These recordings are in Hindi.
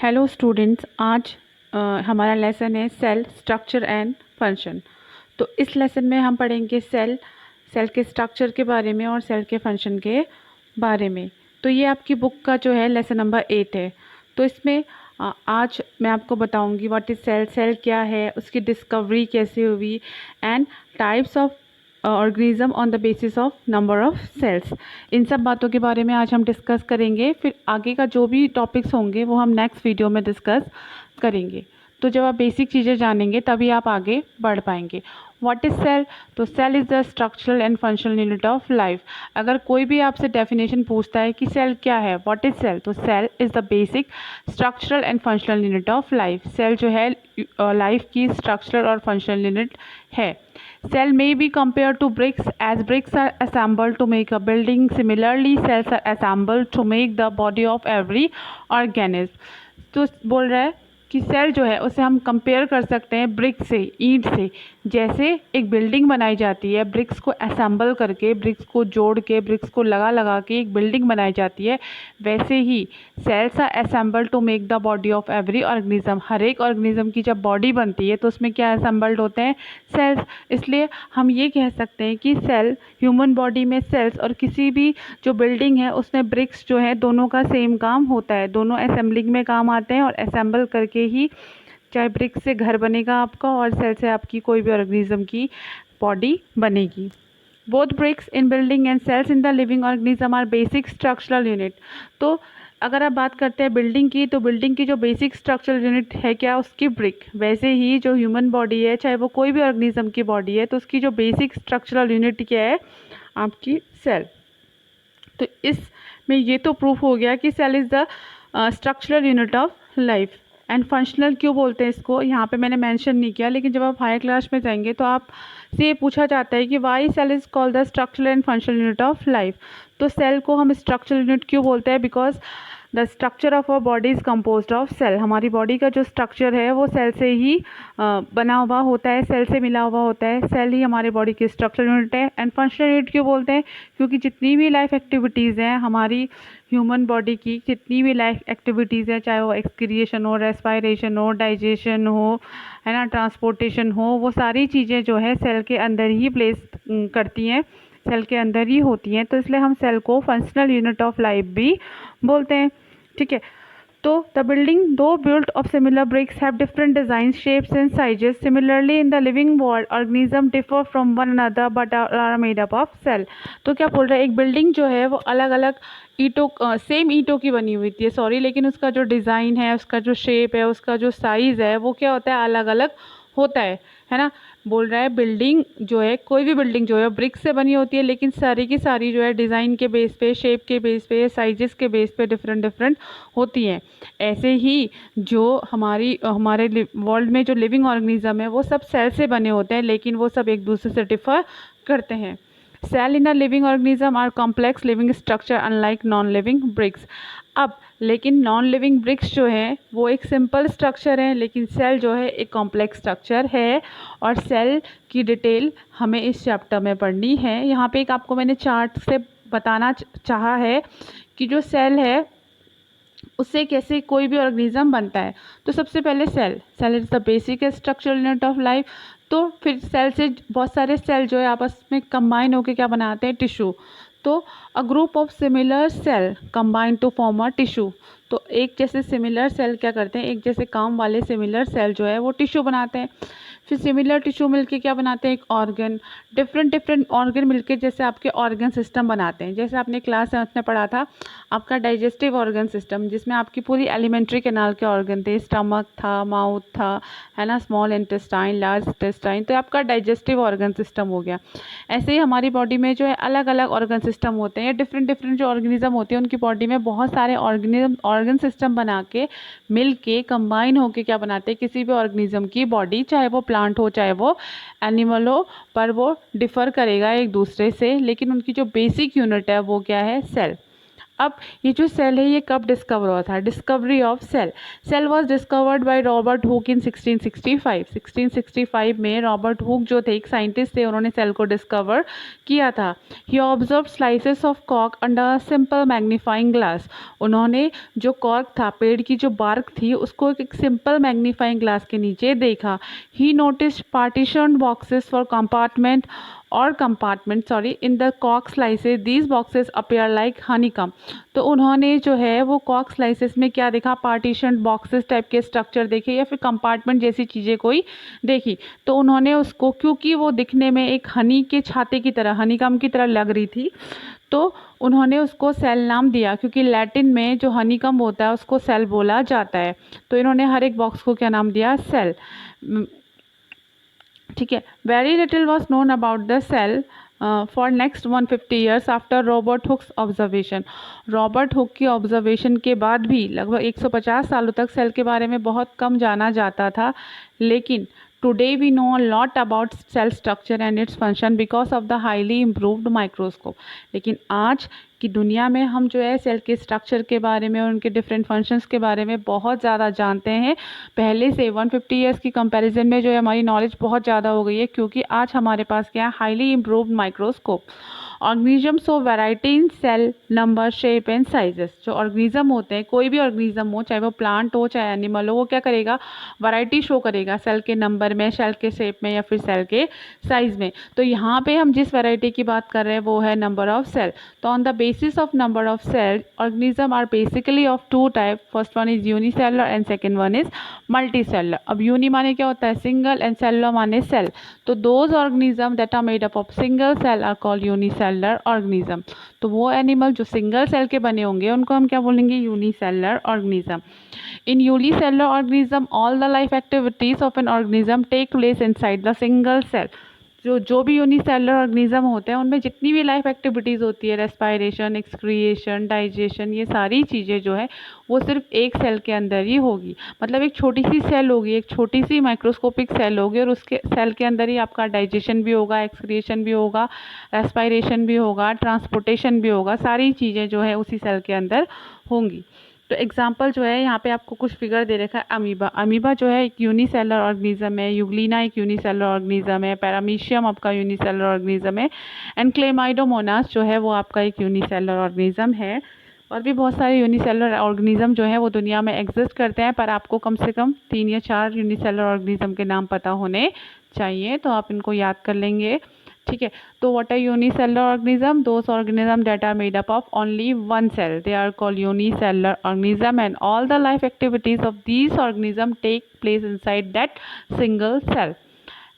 हेलो स्टूडेंट्स, आज हमारा लेसन है सेल स्ट्रक्चर एंड फंक्शन। तो इस लेसन में हम पढ़ेंगे सेल के स्ट्रक्चर के बारे में और सेल के फंक्शन के बारे में। तो ये आपकी बुक का जो है लेसन नंबर 8 है। तो इसमें आज मैं आपको बताऊंगी व्हाट इज़ सेल क्या है, उसकी डिस्कवरी कैसे हुई and types of organism on the basis of number of cells. इन सब बातों के बारे में आज हम डिस्कस करेंगे। फिर आगे का जो भी टॉपिक्स होंगे वो हम नेक्स्ट वीडियो में डिस्कस करेंगे। तो जब आप बेसिक चीज़ें जानेंगे तभी आप आगे बढ़ पाएंगे। What is cell? तो cell is the structural and functional unit of life. अगर कोई भी आपसे डेफिनेशन पूछता है कि सेल क्या है, व्हाट इज़ सेल, तो cell is the basic structural and functional unit of life. Cell जो है लाइफ की स्ट्रक्चरल और फंक्शनल यूनिट है। Cell may be compared to bricks, as bricks are assembled to make a building. Similarly, cells are assembled to make the body of every organism. तो बोल रहा है कि सेल जो है उसे हम कंपेयर कर सकते हैं ब्रिक से, ईंट से। जैसे एक बिल्डिंग बनाई जाती है, ब्रिक्स को असेंबल करके, ब्रिक्स को जोड़ के, ब्रिक्स को लगा लगा के एक बिल्डिंग बनाई जाती है, वैसे ही cells are assembled to make the body of every organism. हर एक ऑर्गेनिज्म की जब बॉडी बनती है तो उसमें क्या असेंबल्ड होते हैं? सेल्स। इसलिए हम ये कह सकते हैं कि सेल, ह्यूमन बॉडी में सेल्स और किसी भी जो बिल्डिंग है उसमें ब्रिक्स जो है दोनों का सेम काम होता है, दोनों असेंबलिंग में काम आते हैं और असेंबल करके ही चाहे ब्रिक से घर बनेगा आपका और सेल से आपकी कोई भी ऑर्गेनिज्म की बॉडी बनेगी। Both bricks in building and cells in the living organism are basic structural unit. तो अगर आप बात करते हैं बिल्डिंग की, तो बिल्डिंग की जो बेसिक स्ट्रक्चरल यूनिट है क्या? उसकी ब्रिक। वैसे ही जो ह्यूमन बॉडी है, चाहे वो कोई भी ऑर्गेनिज्म की बॉडी है, तो उसकी जो बेसिक स्ट्रक्चरल यूनिट क्या है? आपकी सेल। तो इसमें ये तो प्रूफ हो गया कि cell is the structural unit of life. And functional क्यों बोलते हैं इसको, यहाँ पे मैंने मेंशन नहीं किया, लेकिन जब आप हायर क्लास में जाएंगे तो आप से ये पूछा जाता है कि why cell is called the structural and functional unit of life. तो सेल को हम स्ट्रक्चरल यूनिट क्यों बोलते हैं? Because the structure of our body is composed of cell. हमारी बॉडी का जो स्ट्रक्चर है वो सेल से ही बना हुआ होता है, सेल से मिला हुआ होता है। सेल ही हमारी बॉडी की स्ट्रक्चरल यूनिट है। एंड फंक्शनल यूनिट क्यों बोलते हैं? क्योंकि जितनी भी लाइफ एक्टिविटीज़ हैं हमारी ह्यूमन बॉडी की, जितनी भी लाइफ एक्टिविटीज़ हैं, चाहे वो एक्सक्रिएशन हो, रेस्पायरेशन हो, डाइजेशन हो, है ना, ट्रांसपोर्टेशन हो, वो सारी चीज़ें जो है सेल के अंदर ही प्लेस करती हैं, सेल के अंदर ही होती हैं। तो इसलिए हम सेल को फंक्शनल यूनिट ऑफ लाइफ भी बोलते हैं। ठीक है। तो the building though built of similar bricks have different design, shapes and sizes. Similarly in the living world organism differ from one another but are made up of cell. तो क्या बोल रहा है, एक बिल्डिंग जो है वो अलग अलग ईंटों, सेम ईंटों की बनी हुई थी, सॉरी, लेकिन उसका जो डिज़ाइन है, उसका जो शेप है, उसका जो साइज़ है, वो क्या होता है? अलग अलग होता है ना। बोल रहा है बिल्डिंग जो है, कोई भी बिल्डिंग जो है ब्रिक से बनी होती है, लेकिन सारी की सारी जो है डिज़ाइन के बेस पे, शेप के बेस पे, साइजेस के बेस पे डिफरेंट डिफरेंट होती हैं। ऐसे ही जो हमारे वर्ल्ड में जो लिविंग ऑर्गेनिज्म है वो सब सेल से बने होते हैं, लेकिन वो सब एक दूसरे से डिफर करते हैं। Cell in a living organism are complex living structure unlike non living bricks. अब लेकिन नॉन लिविंग ब्रिक्स जो है वो एक सिंपल स्ट्रक्चर है, लेकिन सेल जो है एक कॉम्प्लेक्स स्ट्रक्चर है। और सेल की डिटेल हमें इस चैप्टर में पढ़नी है। यहाँ पे एक आपको मैंने चार्ट से बताना चाहा है कि जो सेल है उससे कैसे कोई भी ऑर्गेनिज्म बनता है। तो सबसे पहले cell is the basic structural unit of life. तो फिर सेल से बहुत सारे सेल जो है आपस में कंबाइन होकर क्या बनाते हैं? टिश्यू। तो a group of similar cell combine to form a tissue. तो एक जैसे सिमिलर सेल क्या करते हैं? एक जैसे काम वाले सिमिलर सेल जो है वो टिश्यू बनाते हैं। फिर सिमिलर टिश्यू मिलके क्या बनाते हैं? एक ऑर्गन। डिफरेंट डिफरेंट ऑर्गन मिलके जैसे आपके ऑर्गन सिस्टम बनाते हैं। जैसे आपने क्लास 7 में पढ़ा था आपका डाइजेस्टिव ऑर्गन सिस्टम, जिसमें आपकी पूरी एलिमेंट्री कैनाल के ऑर्गन थे, स्टमक था, माउथ था, है ना, स्मॉल इंटेस्टाइन, लार्ज इंटेस्टाइन, तो आपका डाइजेस्टिव ऑर्गन सिस्टम हो गया। ऐसे ही हमारी बॉडी में जो है अलग अलग ऑर्गन सिस्टम होते हैं। डिफरेंट डिफरेंट जो ऑर्गेनिज्म होते हैं उनकी बॉडी में बहुत सारे ऑर्गन सिस्टम बना के मिल के कंबाइन होके क्या बनाते हैं? किसी भी ऑर्गेनिज्म की बॉडी, चाहे वो प्लांट हो चाहे वो एनिमल हो, पर वो डिफ़र करेगा एक दूसरे से, लेकिन उनकी जो बेसिक यूनिट है वो क्या है? सेल। अब ये जो सेल है ये कब डिस्कवर हुआ था? Discovery of cell. Cell was discovered by Robert Hooke in 1665। 1665 में रॉबर्ट हुक जो थे, एक साइंटिस्ट थे, उन्होंने सेल को डिस्कवर किया था। He observe slices of cork under simple magnifying glass. उन्होंने जो कॉर्क था, पेड़ की जो बार्क थी, उसको एक सिंपल मैग्नीफाइंग ग्लास के नीचे देखा। He noticed partitioned boxes for compartment in the cork slices. These boxes appear like honeycomb. तो उन्होंने जो है वो कॉर्क स्लाइसेस में क्या देखा? पार्टीशन बॉक्सेस टाइप के स्ट्रक्चर देखे या फिर कंपार्टमेंट जैसी चीज़ें कोई देखी। तो उन्होंने उसको, क्योंकि वो दिखने में एक हनी के छाते की तरह, हनीकम की तरह लग रही थी, तो उन्होंने उसको सेल नाम दिया, क्योंकि लैटिन में जो हनीकम होता है उसको सेल बोला जाता है। तो इन्होंने हर एक बॉक्स को क्या नाम दिया? सेल। ठीक है। Very little was known about the cell for next 150 years after Robert Hooke's observation. Robert Hooke की ऑब्जर्वेशन के बाद भी लगभग 150 सालों तक सेल के बारे में बहुत कम जाना जाता था। लेकिन today we know a lot about cell structure and its function because of the highly improved microscope. लेकिन आज की दुनिया में हम जो है सेल के स्ट्रक्चर के बारे में और उनके डिफरेंट फंक्शंस के बारे में बहुत ज़्यादा जानते हैं। पहले से 150 ईयर्स की कंपैरिजन में जो है हमारी नॉलेज बहुत ज़्यादा हो गई है, क्योंकि आज हमारे पास क्या है? Highly improved microscope. Organism so variety in cell number, shape and sizes. जो ऑर्गेनिज्म होते हैं, कोई भी ऑर्गेनिज्म हो, चाहे वो प्लांट हो चाहे एनिमल हो, वो क्या करेगा? वैरायटी शो करेगा सेल के नंबर में, सेल के शेप में या फिर सेल के साइज में। तो यहाँ पे हम जिस वैरायटी की बात कर रहे हैं वो है नंबर ऑफ सेल। तो on the basis of number of cell, organism are basically of two type. First one is unicellular and second one is multicellular. अब यूनि माने क्या होता है? सिंगल, एंड सेलुलर माने सेल। तो those organism that are made up of single cell are called unicellular organism. तो वो एनिमल जो सिंगल सेल के बने होंगे उनको हम क्या बोलेंगे? Unicellular organism. In unicellular organism, all the life activities of an organism take place inside the single cell. जो भी यूनिसेलुलर ऑर्गेनिज्म होते हैं उनमें जितनी भी लाइफ एक्टिविटीज़ होती है, रेस्पायरेशन, एक्सक्रिएशन, डाइजेशन, ये सारी चीज़ें जो है वो सिर्फ एक सेल के अंदर ही होगी। मतलब एक छोटी सी सेल होगी, एक छोटी सी माइक्रोस्कोपिक सेल होगी, और उसके सेल के अंदर ही आपका डाइजेशन भी होगा, एक्सक्रिएशन भी होगा, रेस्पायरेशन भी होगा, ट्रांसपोर्टेशन भी होगा, सारी चीज़ें जो है उसी सेल के अंदर होंगी। तो एग्जाम्पल जो है यहाँ पे आपको कुछ फिगर दे रखा है। अमीबा। अमीबा जो है एक यूनिसेलुलर ऑर्गेनिज्म है। यूग्लिना एक यूनिसेलुलर ऑर्गेनिज्म है। पैरामीशियम आपका यूनिसेलुलर ऑर्गेनिज्म है। एंड क्लेमाइडोमोनास जो है वो आपका एक यूनिसेलुलर ऑर्गेनिज्म है। और भी बहुत सारे यूनिसेलुलर ऑर्गेनिज्म जो है वो दुनिया में एग्जिस्ट करते हैं, पर आपको कम से कम 3 या 4 यूनिसेलुलर ऑर्गेनिज्म के नाम पता होने चाहिए, तो आप इनको याद कर लेंगे। ठीक है। तो what are unicellular organism? Those organism that are made up of only one cell, they are called unicellular organism, and all the life activities of these organism take place inside that single cell.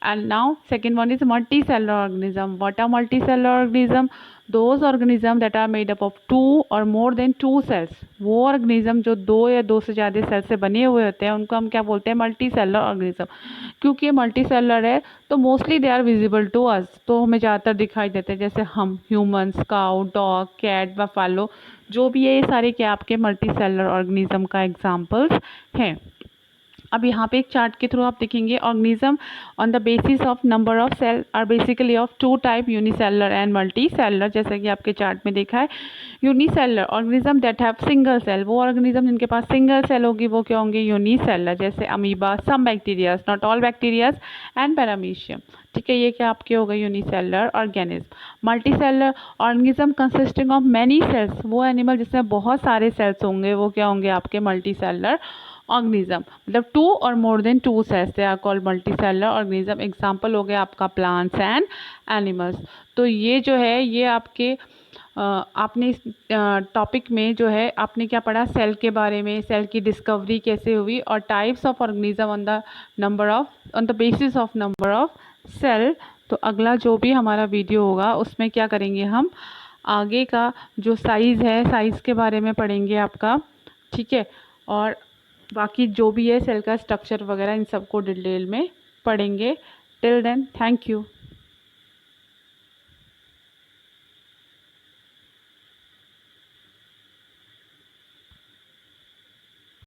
And now second one is multicellular organism. What are multicellular organism? Those organism that are made up of 2 or more than 2 cells. वो organism जो 2 या 2 से ज़्यादा सेल से बने हुए होते हैं उनको हम क्या बोलते हैं? Multicellular organism. क्योंकि ये मल्टीसेलुलर है तो mostly they are visible to us, तो हमें ज़्यादातर दिखाई देते हैं, जैसे हम humans, cow, dog, cat, buffalo, जो भी है ये सारे क्या आपके मल्टीसेलुलर ऑर्गेनिज्म का एग्जाम्पल्स हैं। अब यहाँ पे एक चार्ट के थ्रू आप देखेंगे organism on the basis of number of cell are basically of 2 type, unicellular and multicellular. जैसा कि आपके चार्ट में देखा है, unicellular organism that have single cell, वो ऑर्गेनिज्म जिनके पास सिंगल सेल होगी वो क्या होंगे? यूनिसेलुलर, जैसे amoeba, some bacterias, not all bacterias, and paramecium. ठीक है, ये क्या आपके हो गए? Unicellular organism. Multicellular organism consisting of many cells, वो एनिमल जिसमें बहुत सारे सेल्स होंगे वो क्या होंगे? आपके मल्टीसेलुलर ऑर्गेनिज्म। मतलब 2 और more than 2 cells, they are called multicellular organism. Example हो गया आपका प्लांट्स एंड एनिमल्स। तो ये जो है ये आपके आपने इस टॉपिक में जो है आपने क्या पढ़ा? सेल के बारे में, सेल की डिस्कवरी कैसे हुई, और types of organism on the basis of number of cell. तो अगला जो भी हमारा वीडियो होगा उसमें क्या करेंगे? हम आगे का जो साइज़ है, साइज़ के बारे में पढ़ेंगे आपका। ठीक है, और बाकी जो भी है सेल का स्ट्रक्चर वगैरह इन सबको डिटेल में पढ़ेंगे। Till then, thank you.